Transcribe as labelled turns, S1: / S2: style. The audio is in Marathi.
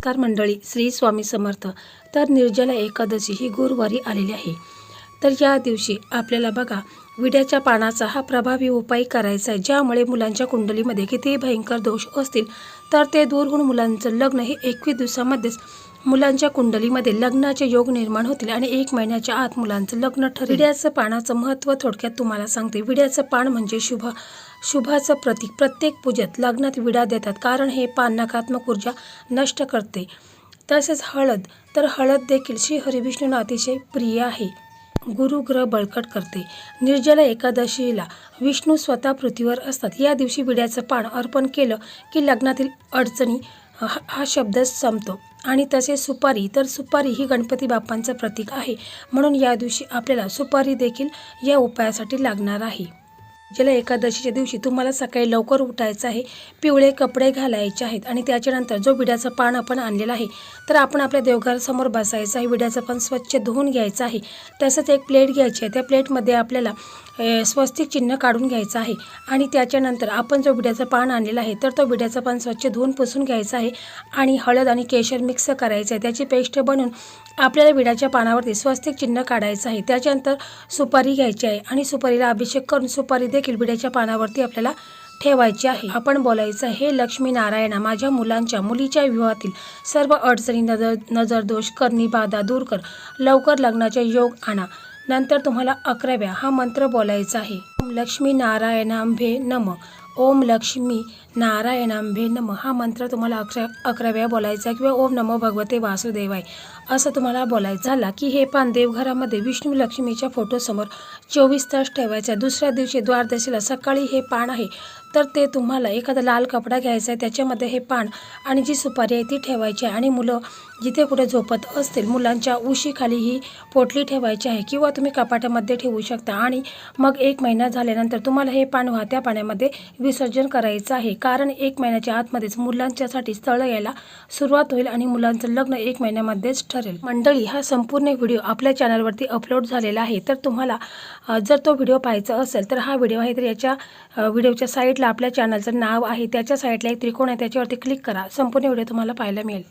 S1: नमस्कार मंडळी, श्री स्वामी समर्थ. तर निर्जला एकादशी ही गुरुवारी आलेली आहे. तर या दिवशी आपल्याला बघा विड्याच्या पानाचा हा प्रभावी उपाय करायचा आहे, ज्यामुळे मुलांच्या कुंडलीमध्ये कितीही भयंकर दोष असतील तर ते दूर होऊन मुलांचं लग्न हे 21 दिवसामध्येच मुलांच्या कुंडलीमध्ये लग्नाचे योग निर्माण होतील आणि 1 महिन्याच्या आत मुलांचं लग्न ठरेल. विड्याचं पानाचं महत्त्व थोडक्यात तुम्हाला सांगते. विड्याचं पान म्हणजे शुभाचं प्रतीक. प्रत्येक पूजेत लग्नात विडा देतात, कारण हे पान नकारात्मक ऊर्जा नष्ट करते. तसेच हळद देखील श्री हरिविष्णूंना अतिशय प्रिय आहे. गुरुग्रह बळकट करते. निर्जला एकादशीला विष्णू स्वतः पृथ्वीवर असतात. या दिवशी विड्याचं पान अर्पण केलं की लग्नातील अडचणी हा शब्द संपतो. आणि तसे सुपारी ही गणपती बाप्पांचं प्रतीक आहे, म्हणून या दिवशी आपल्याला सुपारी देखील या उपायासाठी लागणार आहे. निर्जला एकादशीच्या दिवशी तुम्हाला सकाळी लवकर उठायचं आहे, पिवळे कपडे घालायचे आहेत आणि त्याच्यानंतर जो विड्याचं पान आपण आणलेलं आहे तर आपण आपल्या देवघरासमोर बसायचं आहे. विड्याचं पान स्वच्छ धुवून घ्यायचं आहे. तसंच एक प्लेट घ्यायची आहे. त्या प्लेटमध्ये आपल्याला स्वस्तिक चिन्ह काढून घ्यायचं आहे आणि त्याच्यानंतर आपण जो विड्याचं पान आणलेलं आहे तर तो विड्याचं पान स्वच्छ धुवून पुसून घ्यायचं आहे आणि हळद आणि केशर मिक्स करायचं आहे. त्याची पेस्ट बनवून आपल्याला विड्याच्या पानावरती स्वस्तिक चिन्ह काढायचं आहे. त्याच्यानंतर सुपारी घ्यायची आहे आणि सुपारीला अभिषेक करून सुपारी देखील विड्याच्या पानावरती आपल्याला ठेवायची आहे. आपण बोलायचं, हे लक्ष्मी नारायणा, माझ्या मुलीच्या विवाहातील सर्व अडचणी, नजर दोष, करणी बाधा दूर कर. लवकर लग्नाचे योग आणा. नंतर तुम्हाला 11 वेळा हा मंत्र बोलायचा आहे. ओम लक्ष्मी नारायणांभे नमः. ओम लक्ष्मी नारायणांभे नमः हा मंत्र तुम्हाला 11 वेळा बोलायचा किंवा ओम नमो भगवते वासुदेवाय असं तुम्हाला बोलायचं. झाला की हे पान देवघरामध्ये विष्णू लक्ष्मीच्या फोटोसमोर 24 तास ठेवायचं आहे. दुसऱ्या दिवशी द्वादशीला सकाळी हे पान आहे तर ते तुम्हाला एखादा लाल कपडा घ्यायचा आहे, त्याच्यामध्ये हे पान आणि जी सुपारी आहे ती ठेवायची आहे आणि मुलं जिथे कुठे झोपत असतील मुलांच्या उशीखाली ही पोटली ठेवायची आहे किंवा तुम्ही कपाटामध्ये ठेवू शकता. आणि मग 1 महिना झाल्यानंतर तुम्हाला हे पान वाहत्या पाण्यामध्ये विसर्जन करायचं आहे, कारण 1 महिन्याच्या आतमध्येच मुलांच्यासाठी स्थळ यायला सुरुवात होईल आणि मुलांचं लग्न 1 महिन्यामध्येच ठरेल. मंडळी, हा संपूर्ण व्हिडिओ आपल्या चॅनलवरती अपलोड झालेला आहे. तर तुम्हाला जर तो व्हिडिओ पाहायचा असेल तर हा व्हिडिओ आहे, तर याच्या व्हिडिओच्या साईडला आपल्या चॅनलचं नाव आहे, त्याच्या साईडला एक त्रिकोण आहे, त्याच्यावरती क्लिक करा. संपूर्ण व्हिडिओ तुम्हाला पाहायला मिळेल.